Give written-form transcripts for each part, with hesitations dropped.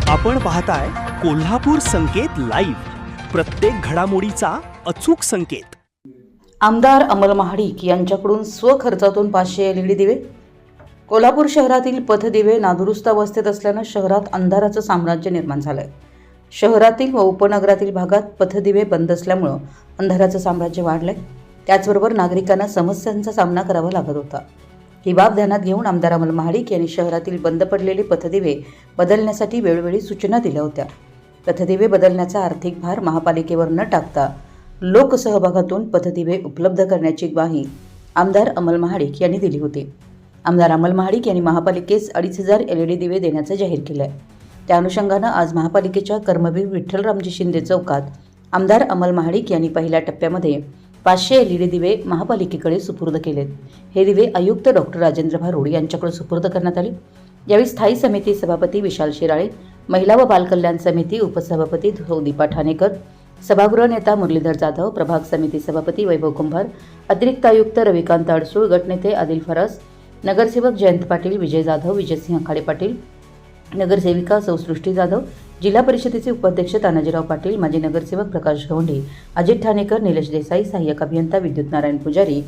आपण पाहताय कोल्हापूर संकेत लाईव्ह, प्रत्येक घडामोडीचा अचूक संकेत। आमदार अमल महाडिक यांच्याकडून स्वखर्चातून 500 LED दिवे। कोल्हापूर शहरातील पथदिवे नादुरुस्त अवस्थेत असल्याने शहरात अंधाराचं साम्राज्य निर्माण झालंय। शहरातील व उपनगरातील भागात पथदिवे बंद असल्यामुळे अंधाराचं साम्राज्य वाढलंय। त्याचबरोबर नागरिकांना समस्यांचा सामना करावा लागत होता। ही बाब ध्यानात घेऊन आमदार अमल महाडिक यांनी शहरातील बंद पडलेले पथदिवे बदलण्यासाठी वेळोवेळी सूचना दिल्या होत्या। पथदिवे बदलण्याचा आर्थिक भार महापालिकेवर न टाकता लोकसहभागातून पथदिवे उपलब्ध करण्याची ग्वाही आमदार अमल महाडिक यांनी दिली होती। आमदार अमल महाडिक यांनी महापालिकेस 2,500 LED दिवे देण्याचं जाहीर केलंय। त्या अनुषंगानं आज महापालिकेच्या कर्मवीर विठ्ठलरामजी शिंदे चौकात आमदार अमल महाडिक यांनी पहिल्या टप्प्यामध्ये 500 LED दिवे महापालिकेकडे सुपूर्द केलेत। हे दिवे आयुक्त डॉक्टर राजेंद्र भारुड यांच्याकडे सुपूर्द करण्यात आले। यावेळी स्थायी समिती सभापती विशाल शिराळे, महिला व बालकल्याण समिती उपसभापती दीपा ठाणेकर, सभागृह नेता मुरलीधर जाधव, प्रभाग समिती सभापती वैभव कुंभार, अतिरिक्त आयुक्त रविकांत अडसूळ, गटनेते आदिल फरास, नगरसेवक जयंत पाटील, विजय जाधव, विजयसिंह खाडे पाटील, नगरसेविका सौसृष्टी जाधव, जिल्हा परिषदेचे उपाध्यक्ष तानाजीराव पाटील, माजी नगरसेवक प्रकाश गवंडी, अजित ठाणेकर, निलेश देसाई, सहाय्यक अभियंता विद्युत नारायण पुजारी,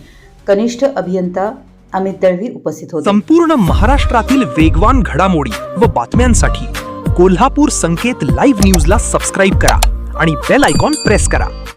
कनिष्ठ अभियंता अमित दळवी उपस्थित होते। संपूर्ण महाराष्ट्रातील वेगवान घडामोडी व बातम्यांसाठी कोल्हापूर संकेत लाईव्ह न्यूजला सबस्क्राईब करा आणि बेल आयकॉन प्रेस करा।